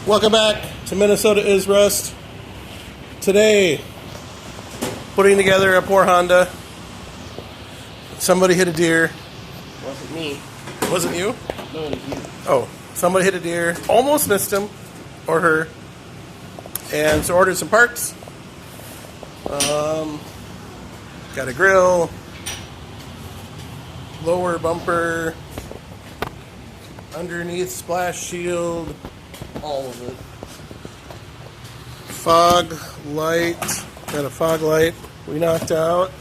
Welcome back to Minnesota is Rust. Today, putting together a poor Honda. Somebody hit a deer. Wasn't me. It wasn't you? No, it was you. Oh, somebody hit a deer. Almost missed him or her. And so ordered some parts. Got a grill, lower bumper, underneath splash shield, All of it. fog light, got a fog light we knocked out,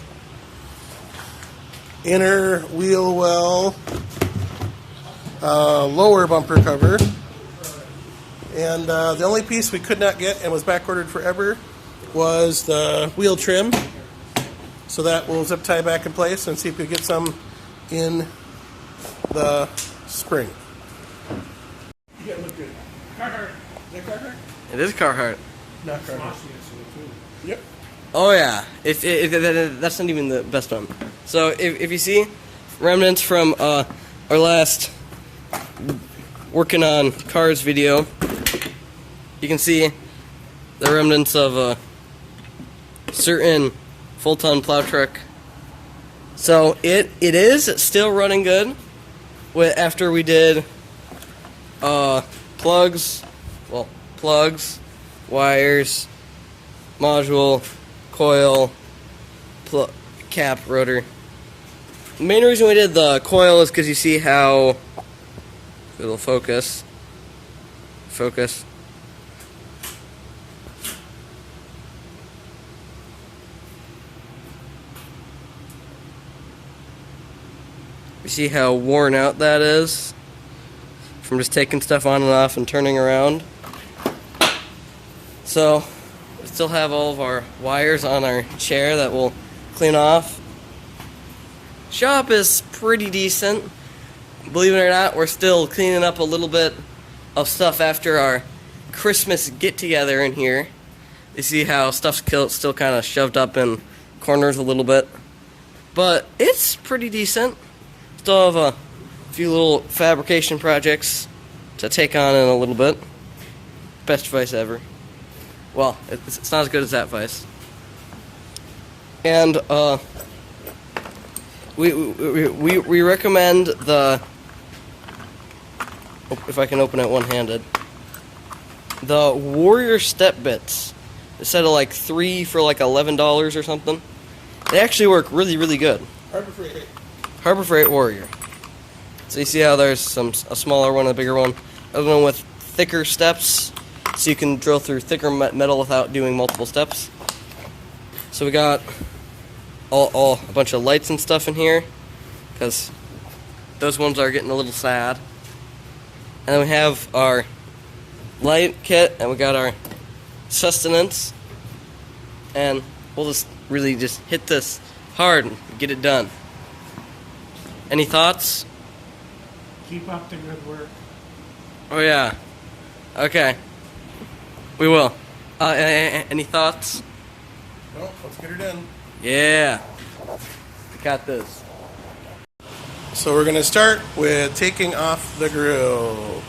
inner wheel well, lower bumper cover, and the only piece we could not get and was back ordered forever was the wheel trim. So that will zip tie back in place and see if we get some in the spring. You gotta look good. Carhartt. Is that Carhartt? It is Carhartt. Not Carhartt. Yep. Oh yeah. If that's not even the best one. So if you see remnants from our last working on cars video, you can see the remnants of a certain full-ton plow truck. So it is still running good. After we did plugs, wires, module, coil, cap, rotor. The main reason we did the coil is because you see how it'll focus. You see how worn out that is from just taking stuff on and off and turning around. So we still have all of our wires on our chair that we'll clean off. Shop is pretty decent. Believe it or not, we're still cleaning up a little bit of stuff after our Christmas get-together in here. You see how stuff's still kind of shoved up in corners a little bit. But it's pretty decent. Still have a few little fabrication projects to take on in a little bit. Best vice ever. Well, it's not as good as that vice. And we recommend the, if I can open it one-handed, the Warrior step bits. Instead of like 3 for like $11 or something. They actually work really good. Harbor Freight Warrior. So you see how there's a smaller one and a bigger one. Other one with thicker steps, so you can drill through thicker metal without doing multiple steps. So we got a bunch of lights and stuff in here, because those ones are getting a little sad. And then we have our light kit, and we got our sustenance, and we'll just really just hit this hard and get it done. Any thoughts? Keep up the good work. Oh yeah. Okay. We will. Any thoughts? Well, let's get her done. Yeah. We got this. So we're going to start with taking off the grill.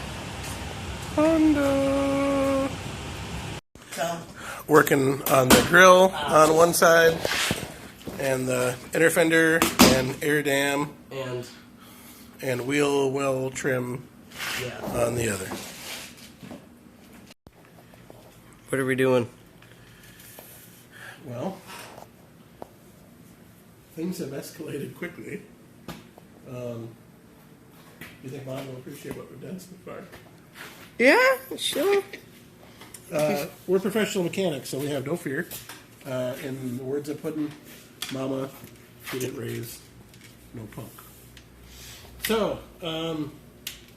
Honda. Working on the grill on one side, and the inner fender and air dam and wheel well trim on the other. What are we doing? Well, things have escalated quickly. You think Mom will appreciate what we've done so far? Yeah, sure. We're professional mechanics, so we have no fear. In the words of Puddin', Mama didn't raise no punk. So,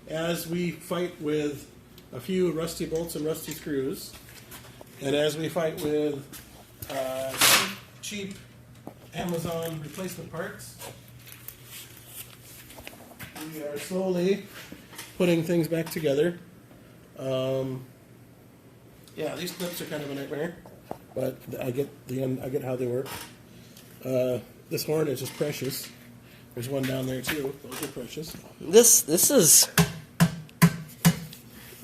as we fight with a few rusty bolts and rusty screws, and as we fight with cheap Amazon replacement parts, we are slowly putting things back together. Yeah, these clips are kind of a nightmare, but I get how they work. This horn is just precious. There's one down there too. Those are precious. This is...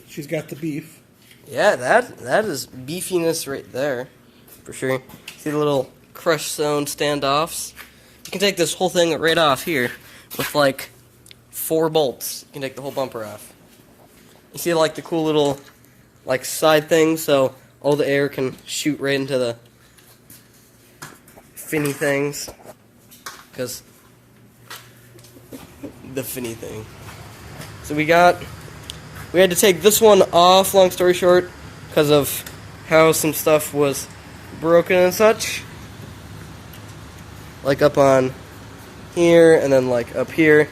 She's got the beef. Yeah, that is beefiness right there, for sure. See the little crush zone standoffs? You can take this whole thing right off here with like 4 bolts. You can take the whole bumper off. You see like the cool little like side thing, so all the air can shoot right into the finny things. Because the finny thing. So we had to take this one off, long story short, because of how some stuff was broken and such. Like up on here and then like up here.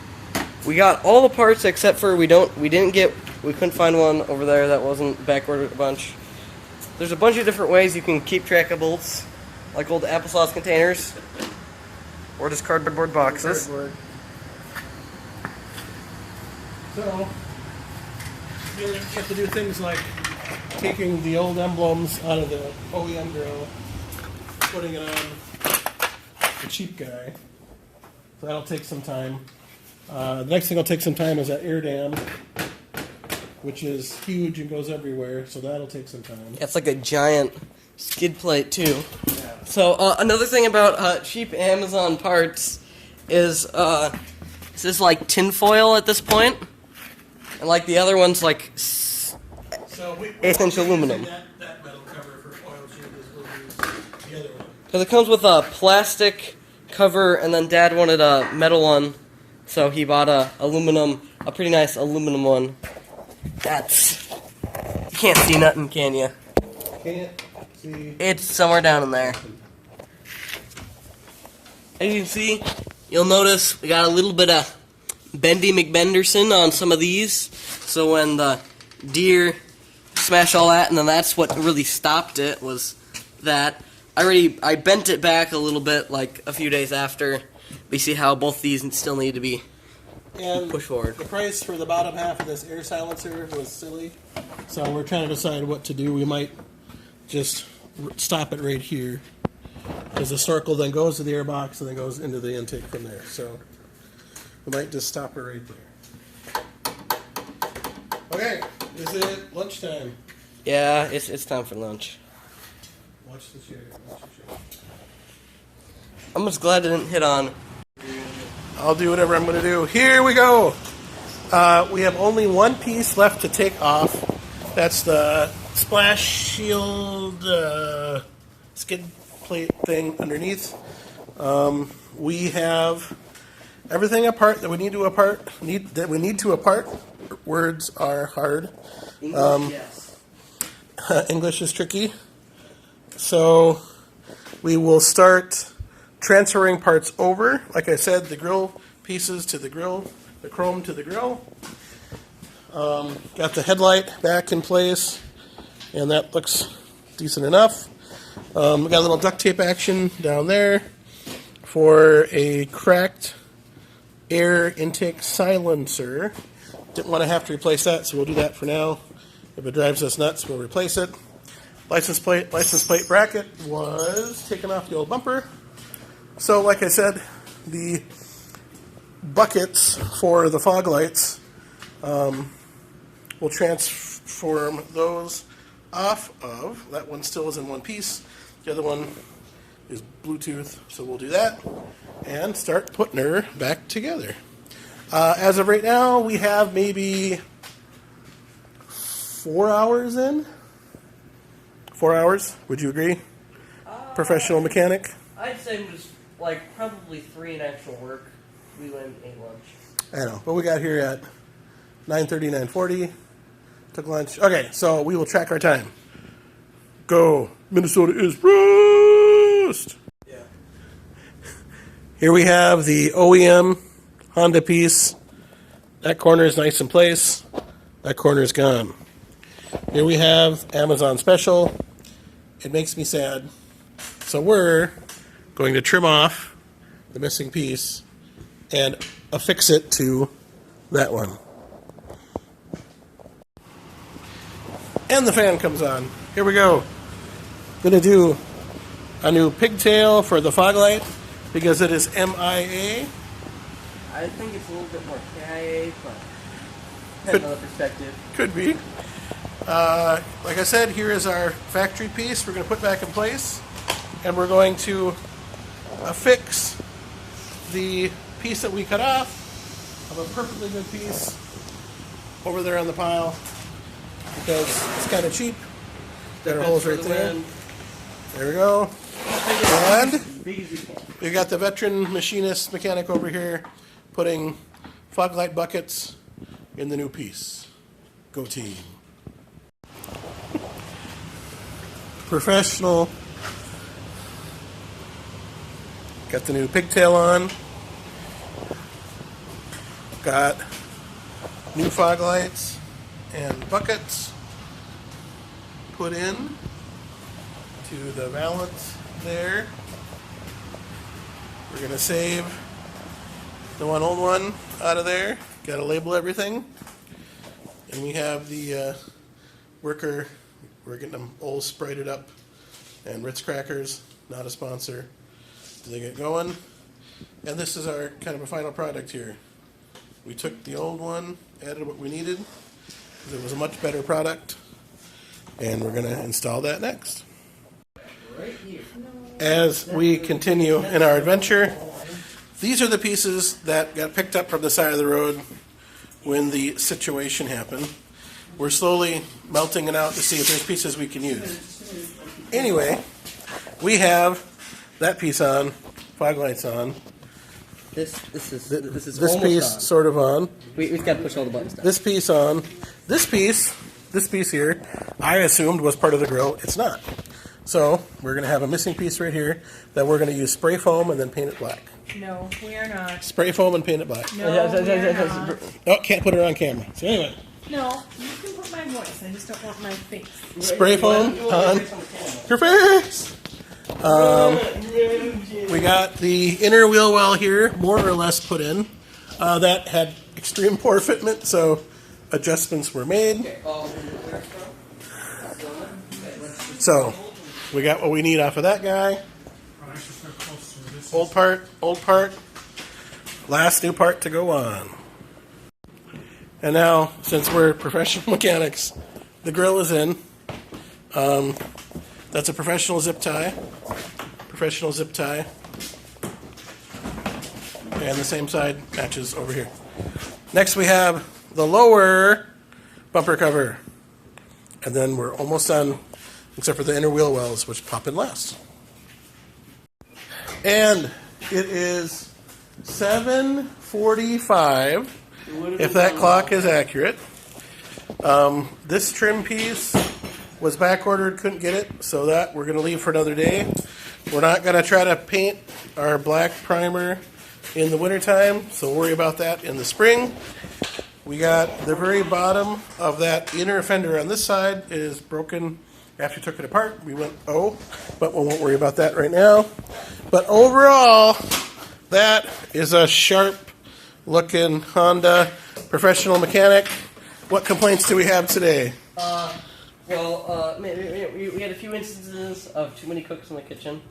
We got all the parts except for we couldn't find one over there that wasn't back ordered a bunch. There's a bunch of different ways you can keep track of bolts, like old applesauce containers or just cardboard boxes. So you have to do things like taking the old emblems out of the OEM grill, putting it on the cheap guy. So that'll take some time. The next thing that'll take some time is that air dam, which is huge and goes everywhere, so that'll take some time. It's like a giant skid plate too. Yeah. So another thing about cheap Amazon parts is this is like tinfoil at this point, and like the other one's like So 8-inch aluminum. That metal cover for oil changes will use the other one. Because it comes with a plastic cover, and then Dad wanted a metal one, so he bought a pretty nice aluminum one. You can't see nothing, can you? Can't see. It's somewhere down in there. As you can see, you'll notice we got a little bit of Bendy McBenderson on some of these. So when the deer smashed all that, and then that's what really stopped it, was that I bent it back a little bit like a few days after. We see how both these still need to be pushed forward. The price for the bottom half of this air silencer was silly, so we're trying to decide what to do. We might just stop it right here, because the snorkel then goes to the air box and then goes into the intake from there. So we might just stop it right there. Okay, is it lunchtime? Yeah, it's time for lunch. Watch the chair. Watch the chair. I'm just glad I didn't hit on. I'll do whatever I'm going to do. Here we go. We have only one piece left to take off. That's the splash shield skid plate thing underneath. We have everything apart that we need to apart. Words are hard. English, yes. English is tricky. So we will start transferring parts over. Like I said, the grill pieces to the grill, the chrome to the grill. Got the headlight back in place, and that looks decent enough. We got a little duct tape action down there for a cracked air intake silencer. Didn't want to have to replace that, so we'll do that for now. If it drives us nuts, we'll replace it. License plate bracket was taken off the old bumper. So, like I said, the buckets for the fog lights, we'll transform those off of. That one still is in one piece. The other one is Bluetooth, so we'll do that and start putting her back together. As of right now, we have maybe 4 hours in. 4 hours, would you agree? Professional mechanic? I'd say it was like probably 3 in actual work. We went and ate lunch. I know, but we got here at 9:30, 9:40. Took lunch. Okay, so we will track our time. Go. Minnesota is rust. Yeah. Here we have the OEM Honda piece. That corner is nice in place. That corner is gone. Here we have Amazon Special. It makes me sad. So we're going to trim off the missing piece and affix it to that one. And the fan comes on. Here we go. Gonna do a new pigtail for the fog light because it is MIA. I think it's a little bit more KIA, but Could- another perspective. Could be. Like I said, here is our factory piece we're going to put back in place, and we're going to affix the piece that we cut off of a perfectly good piece over there on the pile, because it's kind of cheap. Got our holes right there. There we go. And we got the veteran machinist mechanic over here putting fog light buckets in the new piece. Go team. Professional. Got the new pigtail on. Got new fog lights and buckets put in to the valance there. We're going to save the old one out of there. Got to label everything. And we have the worker, we're getting them all sprited up. And Ritz Crackers, not a sponsor. They get going. And this is our kind of a final product here. We took the old one, added what we needed, because it was a much better product. And we're going to install that next. As we continue in our adventure, these are the pieces that got picked up from the side of the road when the situation happened. We're slowly melting it out to see if there's pieces we can use. Anyway, we have that piece on, fog lights on. This is This piece on. sort of on. We've got to push all the buttons down. This piece on. This piece here, I assumed was part of the grill. It's not. So we're going to have a missing piece right here that we're going to use spray foam and then paint it black. No, we are not. Spray foam and paint it black. No, we are not. Oh, can't put it on camera. So anyway, No, you can put my voice. I just don't want my face. spray foam on your face. We got the inner wheel well here, more or less put in. That had extreme poor fitment, so adjustments were made. So we got what we need off of that guy. Old part. Last new part to go on. And now, since we're professional mechanics, the grill is in. That's a professional zip tie. And the same side matches over here. Next we have the lower bumper cover. And then we're almost done, except for the inner wheel wells, which pop in last. And it is 7:45, if that clock is accurate. This trim piece was back ordered, couldn't get it, so that we're going to leave for another day. We're not going to try to paint our black primer in the wintertime, so worry about that in the spring. We got the very bottom of that inner fender on this side is broken after we took it apart. We went, but we won't worry about that right now. But overall, that is a sharp-looking Honda professional mechanic. What complaints do we have today? We had a few instances of too many cooks in the kitchen.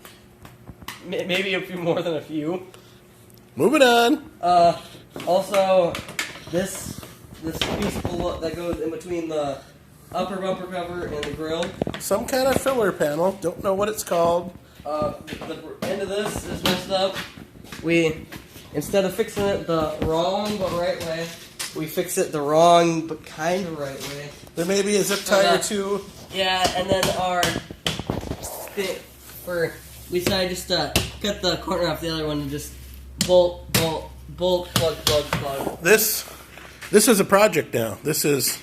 Maybe a few more than a few. Moving on. Also, this piece below, that goes in between the upper bumper cover and the grill. Some kind of filler panel. Don't know what it's called. The end of this is messed up. We, instead of fixing it the wrong but right way, we fix it the wrong but kind of right way. There may be a zip tie or two. Yeah, and then we decided just to cut the corner off the other one and just bolt, plug. This is a project now. This is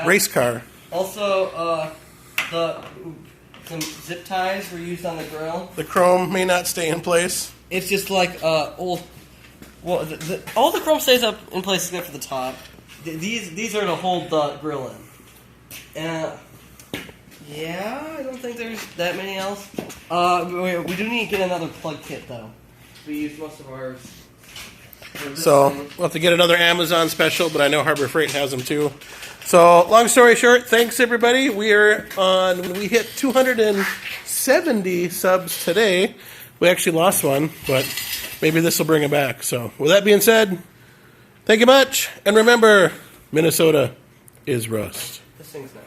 race car. Also, some zip ties were used on the grill. The chrome may not stay in place. It's just like old. Well, all the chrome stays up in place except for the top. These are to hold the grill in. Yeah, I don't think there's that many else. We do need to get another plug kit though. We used most of ours. So we'll have to get another Amazon special, but I know Harbor Freight has them too. So long story short, thanks everybody. We hit 270 subs today. We actually lost one, but maybe this will bring it back. So with that being said, thank you much. And remember, Minnesota is rust. This thing's not.